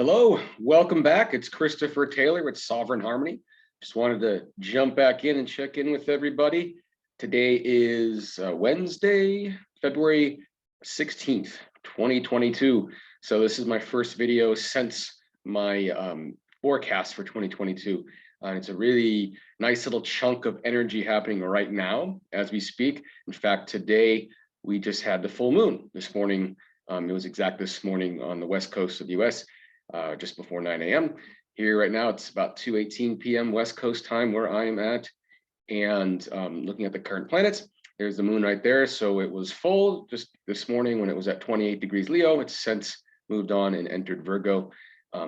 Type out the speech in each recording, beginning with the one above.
Hello, welcome back. It's Christopher Taylor with Sovereign Harmony. Just wanted to jump back in and check in with everybody. Today is Wednesday, February 16th, 2022. So this is my first video since my forecast for 2022. And it's a really nice little chunk of energy happening right now as we speak. In fact, today we just had the full moon this morning. It was exact this morning on the west coast of the US. Just before 9 a.m. Here right now, it's about 2:18 p.m. West Coast time where I am at. And looking at the current planets, there's the moon right there. So it was full just this morning when it was at 28 degrees Leo. It's since moved on and entered Virgo.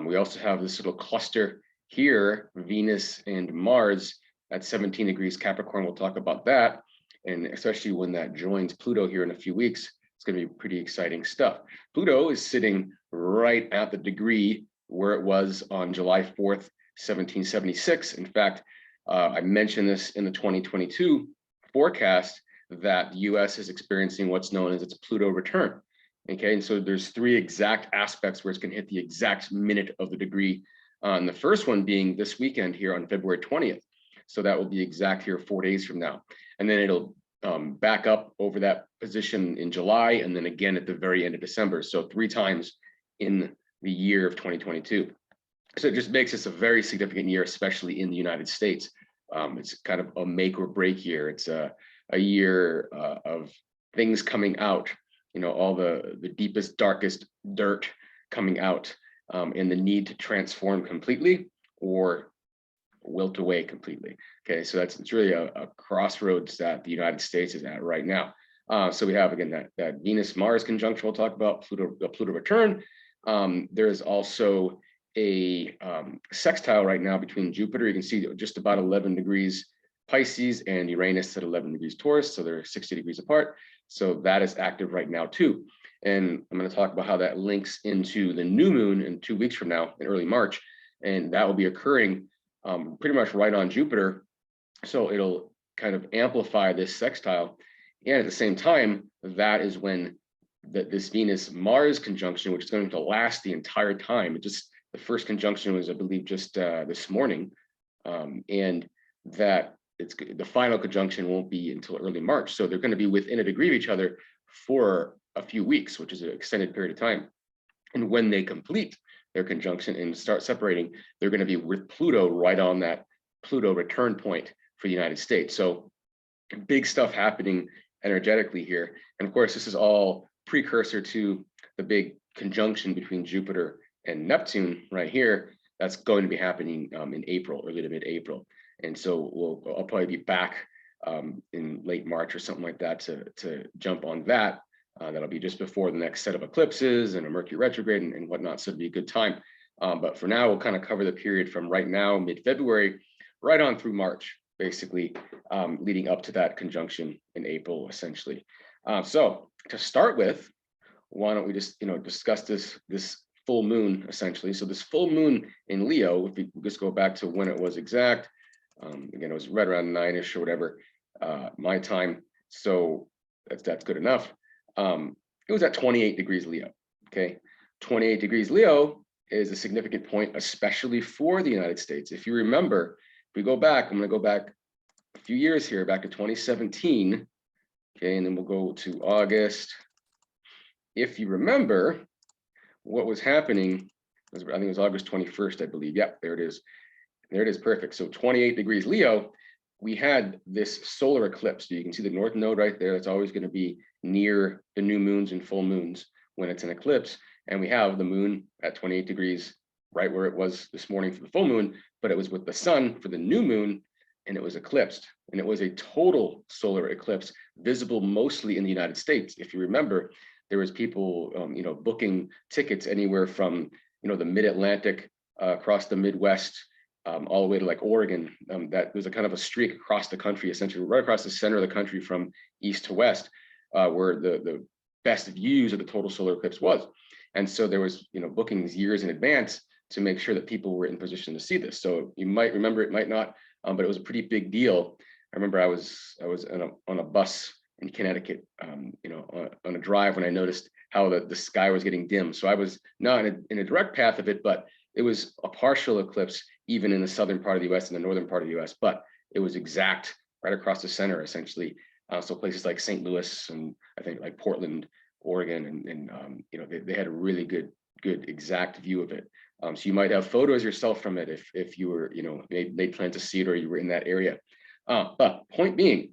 We also have this little cluster here, Venus and Mars at 17 degrees Capricorn. We'll talk about that. And especially when that joins Pluto here in a few weeks, it's going to be pretty exciting stuff. Pluto is sitting right at the degree where it was on July 4th, 1776. In fact, I mentioned this in the 2022 forecast that the US is experiencing what's known as its Pluto return. Okay, and so there's three exact aspects where it's going to hit the exact minute of the degree. And the first one being this weekend here on February 20th. So that will be exact here 4 days from now. And then it'll back up over that position in July, and then again at the very end of December. So 3 times in the year of 2022. So it just makes this a very significant year, especially in the United States. It's kind of a make or break year. It's a year of things coming out, you know, all the deepest, darkest dirt coming out, and the need to transform completely or wilt away completely. Okay, so it's really a crossroads that the United States is at right now. So we have again that Venus-Mars conjunction we'll talk about, Pluto return. There is also a sextile right now between Jupiter. You can see just about 11 degrees Pisces and Uranus at 11 degrees Taurus. So they're 60 degrees apart. So that is active right now too. And I'm going to talk about how that links into the new moon in 2 weeks from now in early March. And that will be occurring pretty much right on Jupiter. So it'll kind of amplify this sextile. And at the same time, that is when this Venus-Mars conjunction, which is going to last the entire time. The first conjunction was, I believe, just this morning. And that the final conjunction won't be until early March. So they're going to be within a degree of each other for a few weeks, which is an extended period of time. And when they complete their conjunction and start separating, they're going to be with Pluto right on that Pluto return point for the United States. So big stuff happening energetically here. And of course, this is all precursor to the big conjunction between Jupiter and Neptune right here. That's going to be happening in April, early to mid-April. And so I'll probably be back in late March or something like that to jump on that. That'll be just before the next set of eclipses and a Mercury retrograde and whatnot. So it'll be a good time. But for now, we'll kind of cover the period from right now, mid-February, right on through March, basically, leading up to that conjunction in April, essentially. So to start with, why don't we just discuss this full moon, essentially. So this full moon in Leo, if we just go back to when it was exact, again, it was right around 9-ish or whatever, my time. So that's good enough. It was at 28 degrees Leo. Okay, 28 degrees Leo is a significant point, especially for the United States. If you remember, if we go back, I'm going to go back a few years here, back to 2017. Okay, and then we'll go to August. If you remember what was happening, I think it was August 21st, I believe. Yep, there it is. There it is, perfect. So 28 degrees Leo, we had this solar eclipse. So you can see the north node right there. It's always going to be near the new moons and full moons when it's an eclipse. And we have the moon at 28 degrees, right where it was this morning for the full moon, but it was with the sun for the new moon, and it was eclipsed. And it was a total solar eclipse, visible mostly in the United States. If you remember, there was people, booking tickets anywhere from, the mid-Atlantic across the Midwest, all the way to like Oregon. That was a kind of a streak across the country, essentially right across the center of the country from east to west, where the best views of the total solar eclipse was. And so there was, bookings years in advance to make sure that people were in position to see this. So you might remember, it might not, but it was a pretty big deal. I remember I was on a bus in Connecticut, on a drive when I noticed how the sky was getting dim. So I was not in a direct path of it, but it was a partial eclipse, even in the southern part of the US and the northern part of the US, but it was exact right across the center, essentially. So places like St. Louis and I think like Portland, Oregon, and they had a really good exact view of it. So you might have photos yourself from it if you were, made plans to see it or you were in that area. But point being,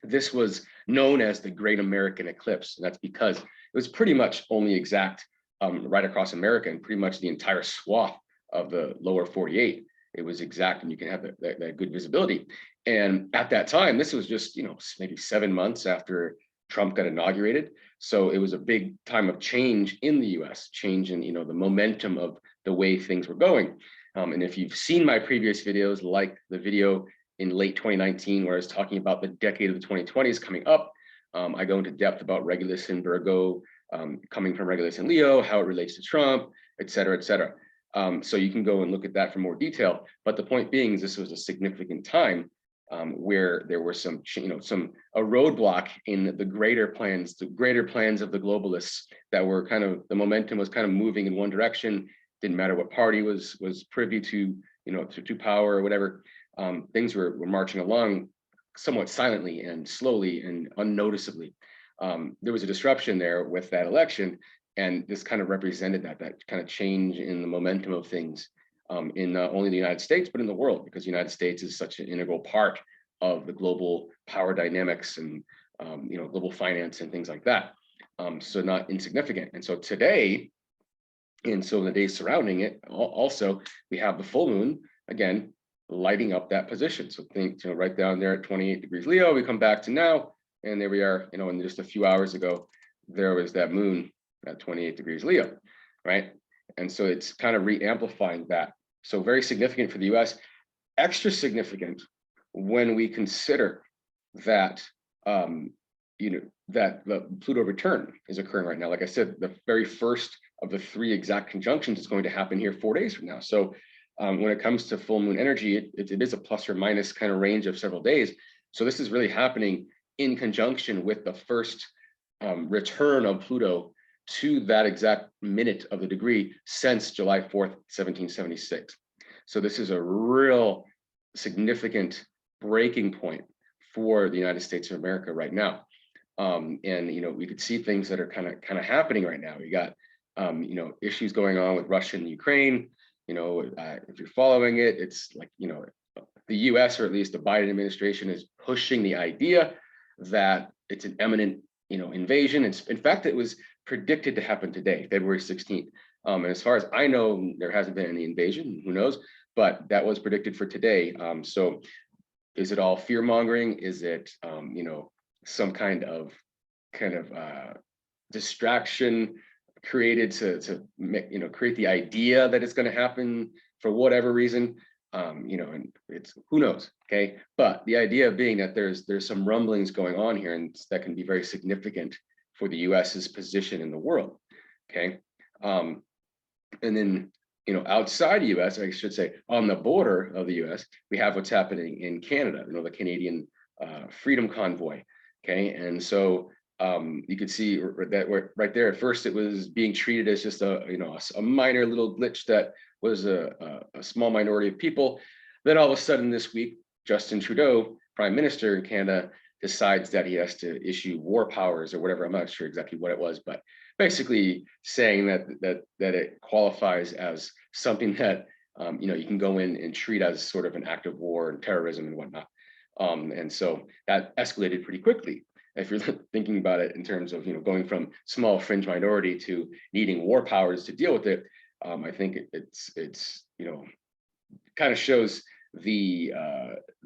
this was known as the Great American Eclipse. And that's because it was pretty much only exact right across America and pretty much the entire swath of the lower 48. It was exact, and you can have that good visibility. And at that time, this was just, maybe 7 months after Trump got inaugurated. So it was a big time of change in the US, change in, the momentum of the way things were going. And if you've seen my previous videos, like the video in late 2019, where I was talking about the decade of the 2020s coming up, I go into depth about Regulus in Virgo, coming from Regulus in Leo, how it relates to Trump, et cetera, et cetera. So you can go and look at that for more detail. But the point being is this was a significant time where there were some a roadblock in the greater plans of the globalists that were the momentum was kind of moving in one direction. Didn't matter what party was privy to, to power or whatever. Things were marching along somewhat silently and slowly and unnoticeably. There was a disruption there with that election, and this kind of represented that kind of change in the momentum of things in not only the United States, but in the world, because the United States is such an integral part of the global power dynamics and global finance and things like that. So not insignificant. And so today, and so in the days surrounding it, also we have the full moon again lighting up that position. So think, right down there at 28 degrees Leo, we come back to now, and there we are, and just a few hours ago, there was that moon at 28 degrees Leo, right? And so it's kind of re-amplifying that. So very significant for the US, extra significant when we consider that, that the Pluto return is occurring right now. Like I said, the very first of the 3 exact conjunctions is going to happen here 4 days from now. So when it comes to full moon energy, it is a plus or minus kind of range of several days. So this is really happening in conjunction with the first return of Pluto to that exact minute of the degree since July 4th, 1776. So this is a real significant breaking point for the United States of America right now. And we could see things that are kind of happening right now. We got issues going on with Russia and Ukraine. If you're following it, it's like, the US, or at least the Biden administration, is pushing the idea that it's an imminent, invasion. In fact, it was predicted to happen today, February 16th. And as far as I know, there hasn't been any invasion, who knows, but that was predicted for today. So is it all fear mongering? Is it, some kind of distraction created to make, create the idea that it's going to happen for whatever reason? And it's, who knows, okay? But the idea being that there's some rumblings going on here, and that can be very significant for the US's position in the world, okay? And then, outside the US, I should say, on the border of the US, we have what's happening in Canada, the Canadian Freedom Convoy, okay? And so you could see that right there, at first it was being treated as just a minor little glitch that was a small minority of people. Then all of a sudden this week, Justin Trudeau, Prime Minister in Canada, decides that he has to issue war powers or whatever. I'm not sure exactly what it was, but basically saying that it qualifies as something that you can go in and treat as sort of an act of war and terrorism and whatnot. And so that escalated pretty quickly. If you're thinking about it in terms of going from small fringe minority to needing war powers to deal with it, I think it's kind of shows the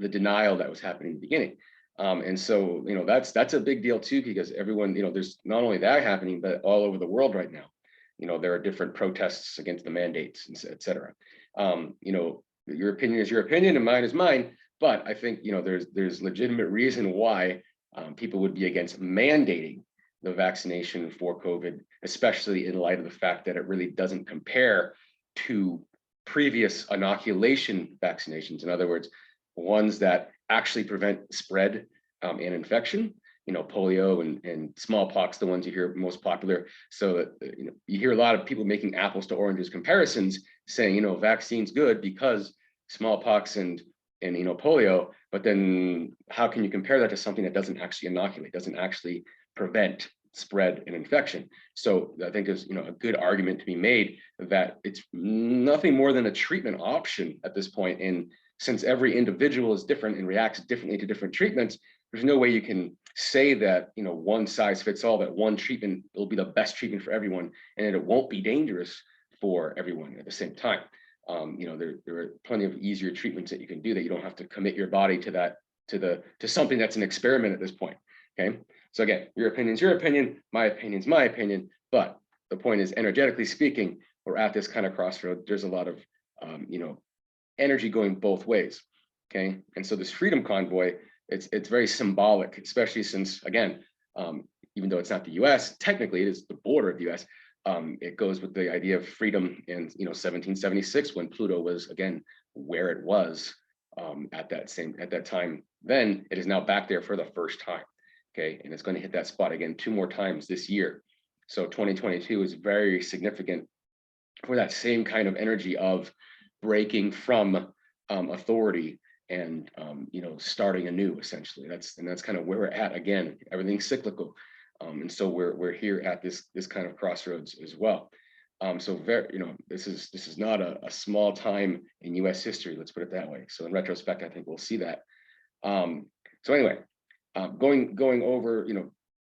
denial that was happening in the beginning. And so that's a big deal too, because everyone, there's not only that happening, but all over the world right now, there are different protests against the mandates, et cetera. Your opinion is your opinion and mine is mine, but I think there's legitimate reason why people would be against mandating the vaccination for COVID, especially in light of the fact that it really doesn't compare to previous inoculation vaccinations. In other words, ones that actually prevent spread and infection. polio and smallpox, the ones you hear most popular. So that, you hear a lot of people making apples to oranges comparisons, saying, vaccine's good because smallpox and polio, but then how can you compare that to something that doesn't actually inoculate, doesn't actually prevent spread and infection? So I think there's a good argument to be made that it's nothing more than a treatment option at this point. And since every individual is different and reacts differently to different treatments, there's no way you can say that one size fits all, that one treatment will be the best treatment for everyone and it won't be dangerous for everyone at the same time. There are plenty of easier treatments that you can do that you don't have to commit your body to that, to something that's an experiment at this point. Okay. So again, your opinion's your opinion, my opinion's my opinion, but the point is, energetically speaking, we're at this kind of crossroad. There's a lot of, energy going both ways. Okay. And so this freedom convoy, it's very symbolic, especially since, again, even though it's not the US, technically it is the border of the US. It goes with the idea of freedom in 1776, when Pluto was again where it was at that time. Then it is now back there for the first time. Okay, and it's going to hit that spot again 2 more times this year. So 2022 is very significant for that same kind of energy of breaking from authority and starting anew, essentially. That's kind of where we're at again. Everything's cyclical. And so we're here at this kind of crossroads as well. So this is not a small time in US history, let's put it that way. So in retrospect, I think we'll see that. So anyway, going over,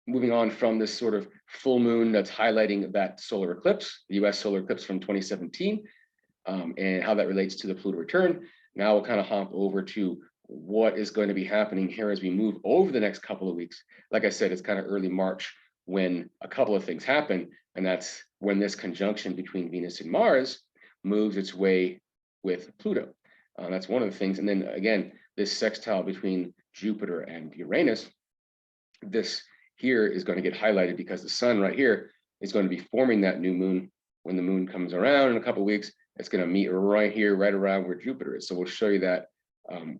moving on from this sort of full moon that's highlighting that solar eclipse, the US solar eclipse from 2017, and how that relates to the Pluto return. Now we'll kind of hop over to what is going to be happening here as we move over the next couple of weeks. Like I said, it's kind of early March when a couple of things happen, and that's when this conjunction between Venus and Mars moves its way with Pluto. That's one of the things. And then again, this sextile between Jupiter and Uranus, this here is going to get highlighted because the sun right here is going to be forming that new moon. When the moon comes around in a couple of weeks, it's going to meet right here, right around where Jupiter is. So we'll show you that.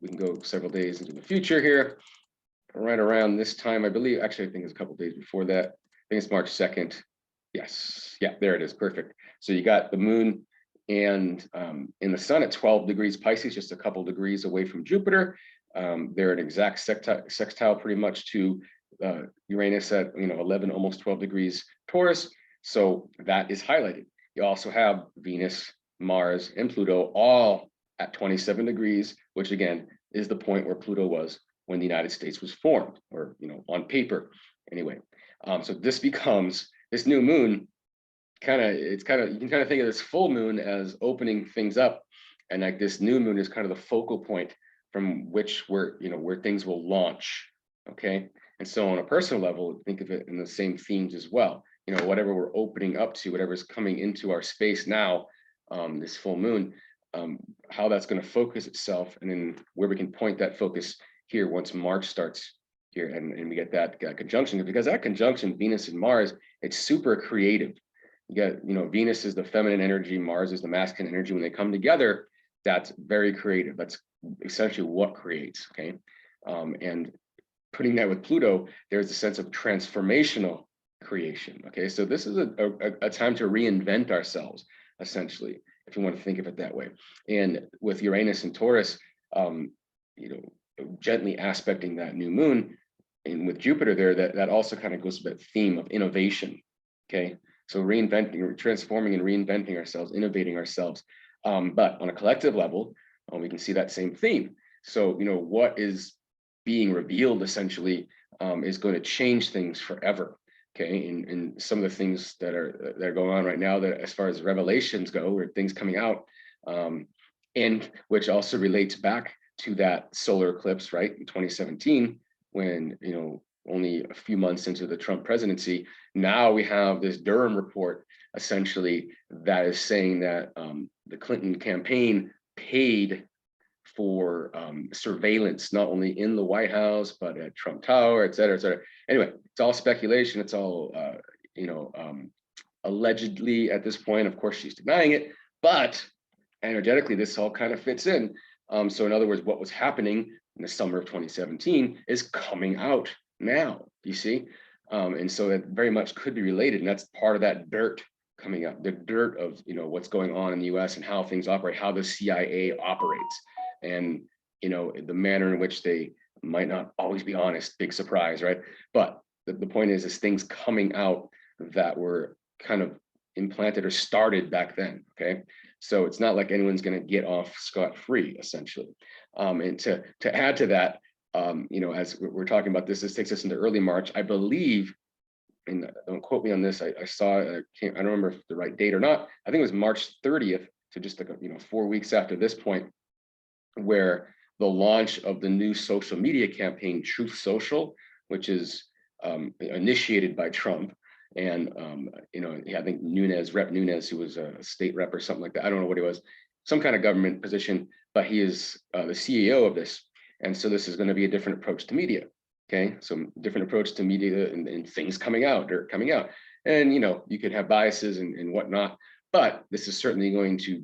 We can go several days into the future here, right around this time, I believe. Actually, I think it's a couple of days before that. I think it's March 2nd. Yes, yeah, there it is, perfect. So you got the moon and in the sun at 12 degrees Pisces, just a couple degrees away from Jupiter. They're an exact sextile pretty much to Uranus at 11, almost 12 degrees Taurus. So that is highlighted. You also have Venus, Mars, and Pluto all at 27 degrees, which again is the point where Pluto was when the United States was formed, or on paper anyway. So this becomes, this new moon you can kind of think of this full moon as opening things up, and like this new moon is kind of the focal point from which where things will launch. Okay, and so on a personal level, think of it in the same themes as well. Whatever we're opening up to, whatever's coming into our space now, this full moon, how that's going to focus itself, and then where we can point that focus here once March starts here, and we get that conjunction, because that conjunction, Venus and Mars, it's super creative. You got, Venus is the feminine energy, Mars is the masculine energy. When they come together, that's very creative. That's essentially what creates, okay? And putting that with Pluto, there's a sense of transformational creation, okay? So this is a time to reinvent ourselves, essentially, if you want to think of it that way. And with Uranus and Taurus, gently aspecting that new moon, and with Jupiter there, that also kind of goes to that theme of innovation, okay? So reinventing, transforming and reinventing ourselves, innovating ourselves. But on a collective level, we can see that same theme. So, what is being revealed essentially is going to change things forever. Okay, and some of the things that are going on right now, that as far as revelations go, or things coming out, and which also relates back to that solar eclipse, right, in 2017, when only a few months into the Trump presidency, now we have this Durham report essentially that is saying that the Clinton campaign paid for surveillance, not only in the White House, but at Trump Tower, et cetera, et cetera. Anyway, it's all speculation. It's all, allegedly at this point. Of course, she's denying it, but energetically, this all kind of fits in. So in other words, what was happening in the summer of 2017 is coming out now, you see? And so that very much could be related, and that's part of that dirt coming up, the dirt of, you know, what's going on in the US and how things operate, how the CIA operates, and, you know, the manner in which they might not always be honest. Big surprise, right? But the point is things coming out that were kind of implanted or started back then, okay? So it's not like anyone's going to get off scot-free, essentially. And to add to that, you know, as we're talking about this takes us into early March, I believe, and don't quote me on this, I saw, I don't remember if the right date or not, I think it was March 30th, to just like, you know, 4 weeks after this point, where the launch of the new social media campaign, Truth Social, which is initiated by Trump. And, you know, I think Rep Nunes, who was a state rep or something like that, I don't know what he was, some kind of government position, but he is the CEO of this. And so this is going to be a different approach to media. Okay, so different approach to media and things coming out, dirt coming out. And, you know, you could have biases and whatnot, but this is certainly going to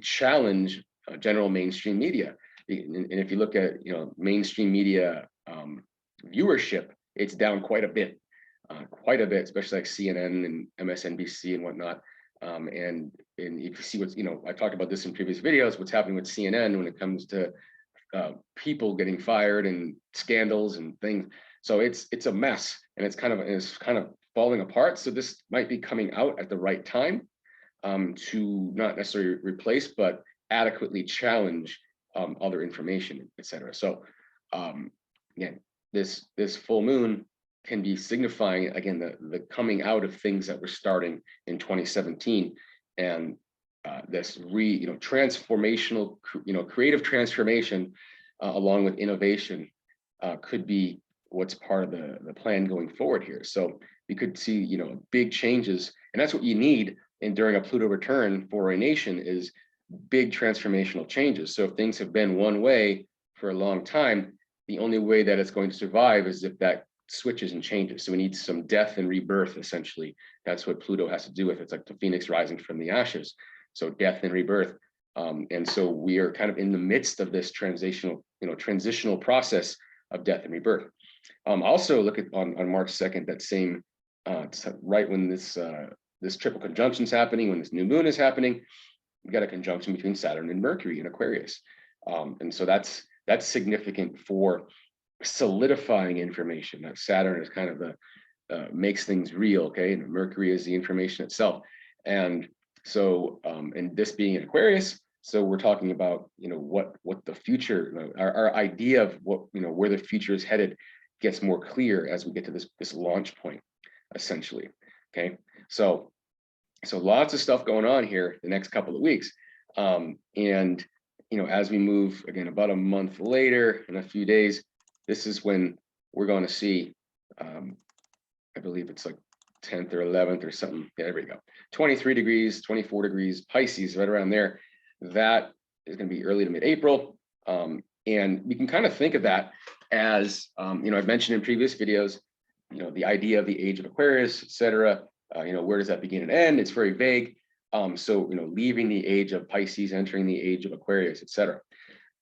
challenge general mainstream media. And if you look at, you know, mainstream media viewership, it's down quite a bit, especially like CNN and MSNBC and whatnot. And if you see what's, you know, I talked about this in previous videos, what's happening with CNN when it comes to people getting fired and scandals and things. So it's a mess, and it's kind of falling apart. So this might be coming out at the right time to not necessarily replace, but adequately challenge other information, etc. So again, this full moon can be signifying, again, the coming out of things that were starting in 2017, and this transformational, creative transformation along with innovation could be what's part of the plan going forward here. So we could see, you know, big changes, and that's what you need during a Pluto return for a nation, is big transformational changes. So if things have been one way for a long time, the only way that it's going to survive is if that switches and changes. So we need some death and rebirth, essentially. That's what Pluto has to do with it. It's like the phoenix rising from the ashes. So death and rebirth. And so we are kind of in the midst of this transitional process of death and rebirth. Also look at on March 2nd, that same, right when this triple conjunction is happening, when this new moon is happening, we got a conjunction between Saturn and Mercury in Aquarius. And so that's significant for solidifying information. That Saturn is kind of the makes things real, okay? And Mercury is the information itself. And so, and this being in Aquarius, so we're talking about, you know, what the future, our idea of what, you know, where the future is headed gets more clear as we get to this launch point, essentially. Okay, so lots of stuff going on here the next couple of weeks, and you know, as we move again about a month later, in a few days, this is when we're going to see, I believe it's like 10th or 11th or something. Yeah, there we go. 23 degrees, 24 degrees, Pisces, right around there. That is going to be early to mid-April. And we can kind of think of that as, you know, I've mentioned in previous videos, you know, the idea of the age of Aquarius, etc. You know, where does that begin and end? It's very vague. So, you know, leaving the age of Pisces, entering the age of Aquarius, etc.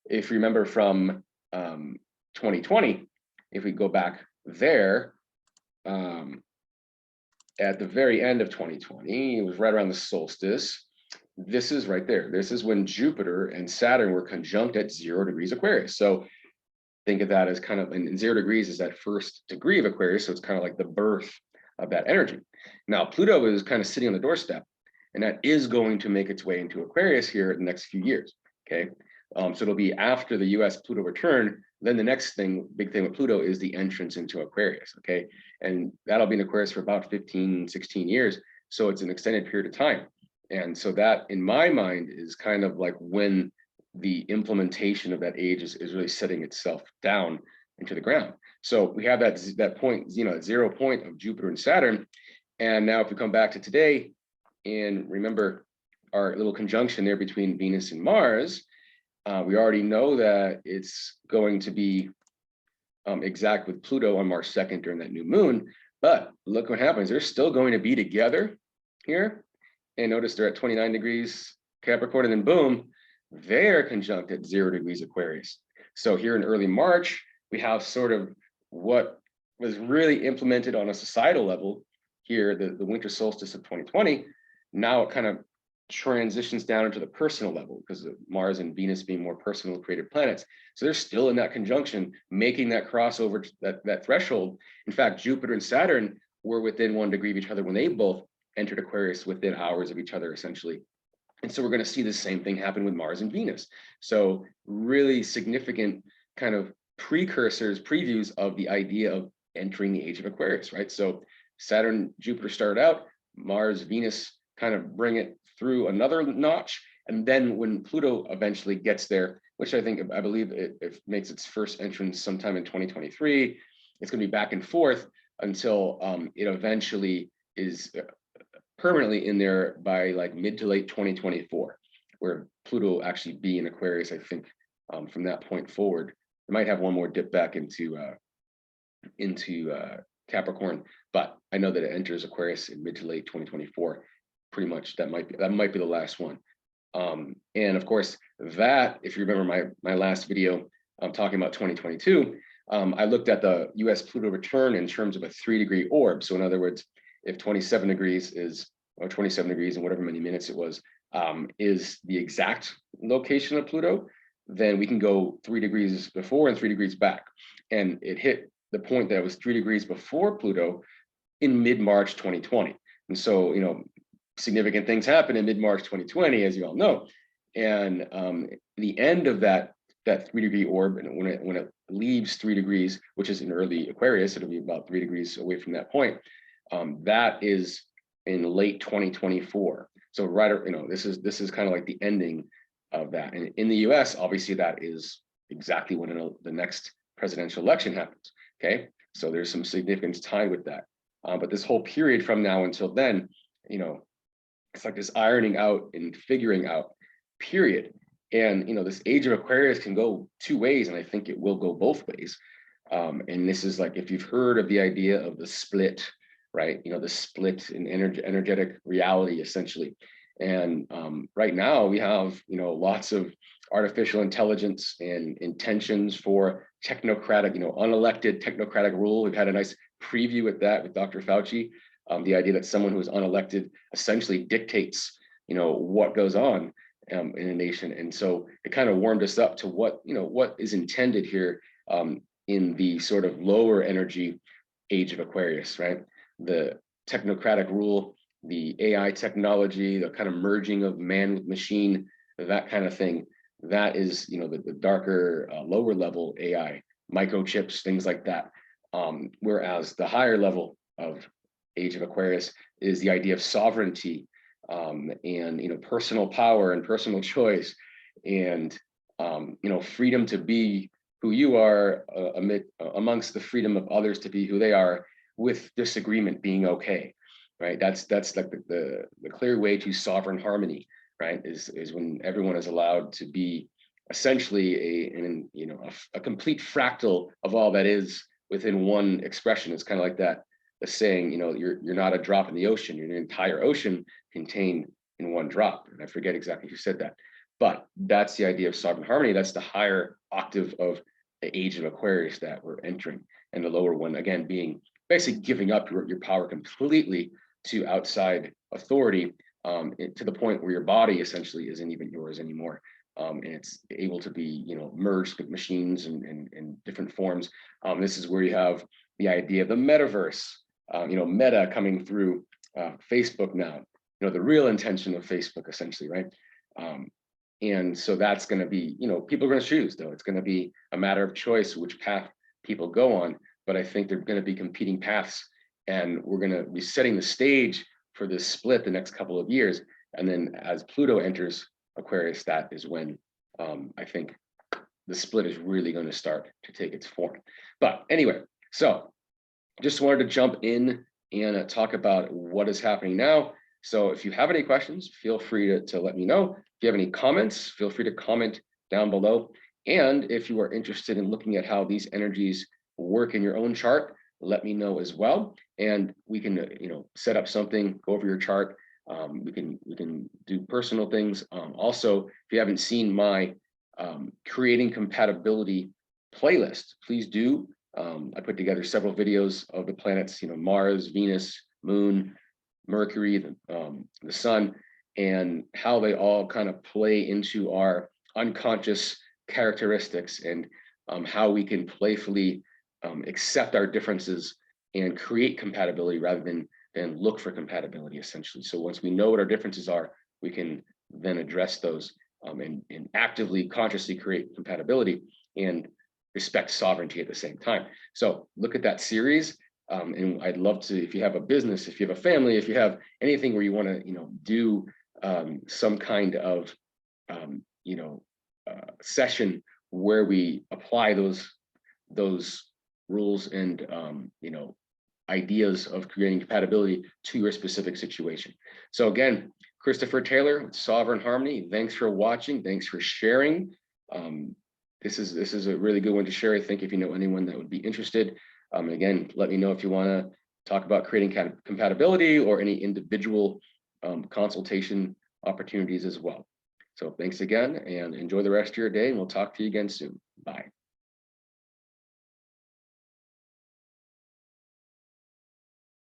If you remember from 2020, if we go back there, at the very end of 2020, it was right around the solstice. This is right there. This is when Jupiter and Saturn were conjunct at 0 degrees Aquarius. So think of that as kind of, and 0 degrees is that first degree of Aquarius. So it's kind of like the birth of that energy. Now, Pluto is kind of sitting on the doorstep, and that is going to make its way into Aquarius here in the next few years. Okay. So it'll be after the US Pluto return. Then the next big thing with Pluto is the entrance into Aquarius. Okay. And that'll be in Aquarius for about 15, 16 years. So it's an extended period of time. And so that, in my mind, is kind of like when the implementation of that age is really setting itself down into the ground. So we have that point, you know, 0 point of Jupiter and Saturn. And now if we come back to today and remember our little conjunction there between Venus and Mars, we already know that it's going to be exact with Pluto on March 2nd during that new moon. But look what happens. They're still going to be together here. And notice they're at 29 degrees Capricorn, and then boom, they're conjunct at 0 degrees Aquarius. So here in early March, we have sort of what was really implemented on a societal level here, the winter solstice of 2020, now it kind of transitions down into the personal level because of Mars and Venus being more personal created planets. So they're still in that conjunction, making that crossover, that threshold. In fact, Jupiter and Saturn were within 1 degree of each other when they both entered Aquarius within hours of each other, essentially. And so we're going to see the same thing happen with Mars and Venus. So really significant kind of precursors, previews of the idea of entering the age of Aquarius, right? So Saturn, Jupiter started out, Mars, Venus kind of bring it through another notch. And then when Pluto eventually gets there, which I believe it makes its first entrance sometime in 2023, it's going to be back and forth until it eventually is permanently in there by like mid to late 2024, where Pluto will actually be in Aquarius, I think, from that point forward. It might have one more dip back into Capricorn, but I know that it enters Aquarius in mid to late 2024. Pretty much that might be the last one. And of course, that, if you remember my last video, I'm talking about 2022, I looked at the US Pluto return in terms of a 3-degree orb. So in other words, if 27 degrees is, or 27 degrees and whatever many minutes it was, is the exact location of Pluto, then we can go 3 degrees before and 3 degrees back. And it hit the point that it was 3 degrees before Pluto in mid-March 2020. And so, significant things happened in mid-March 2020, as you all know. And the end of that 3-degree orb, and when it leaves 3 degrees, which is in early Aquarius, it'll be about 3 degrees away from that point. That is in late 2024. So this is kind of like the ending of that. And in the US, obviously that is exactly when the next presidential election happens. Okay, so there's some significance tied with that. But this whole period from now until then, it's like this ironing out and figuring out period. And this age of Aquarius can go 2 ways, and I think it will go both ways. And this is like, if you've heard of the idea of the split, right? The split in energetic reality, essentially. And right now we have, lots of artificial intelligence and intentions for technocratic, unelected technocratic rule. We've had a nice preview with that with Dr. Fauci. The idea that someone who is unelected essentially dictates, what goes on in a nation. And so it kind of warmed us up to what is intended here in the sort of lower energy age of Aquarius, right? The technocratic rule, the AI technology, the kind of merging of man with machine, that kind of thing. That is, the darker, lower level AI, microchips, things like that. Whereas the higher level of age of Aquarius is the idea of sovereignty, and personal power and personal choice, and freedom to be who you are amongst the freedom of others to be who they are, with disagreement being okay, right? That's like the clear way to sovereign harmony, right? Is when everyone is allowed to be essentially a complete fractal of all that is within one expression. It's kind of like that, the saying, you're not a drop in the ocean, you're an entire ocean contained in one drop. And I forget exactly who said that, but that's the idea of sovereign harmony. That's the higher octave of the age of Aquarius that we're entering. And the lower one, again, being basically giving up your power completely to outside authority, to the point where your body essentially isn't even yours anymore. And it's able to be, merged with machines and different forms. This is where you have the idea of the metaverse, Meta coming through Facebook now, the real intention of Facebook, essentially, right? And so that's going to be, people are going to choose, though. It's going to be a matter of choice which path people go on. But I think they're going to be competing paths, and we're going to be setting the stage for this split the next couple of years. And then as Pluto enters Aquarius, that is when I think the split is really going to start to take its form. But anyway, so just wanted to jump in and talk about what is happening now. So if you have any questions, feel free to let me know. If you have any comments, feel free to comment down below. And if you are interested in looking at how these energies work in your own chart, let me know as well. And we can, set up something, go over your chart. We can do personal things. Also, if you haven't seen my creating compatibility playlist, please do I put together several videos of the planets, Mars, Venus, Moon, Mercury, the Sun, and how they all kind of play into our unconscious characteristics, and how we can playfully accept our differences and create compatibility rather than look for compatibility, essentially. So once we know what our differences are, we can then address those, and actively, consciously create compatibility and respect sovereignty at the same time. So look at that series. And I'd love to, if you have a business, if you have a family, if you have anything where you want to, do some kind of, session where we apply those rules and, ideas of creating compatibility to your specific situation. So again, Christopher Taylor with Sovereign Harmony. Thanks for watching. Thanks for sharing. This is a really good one to share, I think, if you know anyone that would be interested. Again, let me know if you want to talk about creating compatibility or any individual consultation opportunities as well. So thanks again, and enjoy the rest of your day, and we'll talk to you again soon. Bye.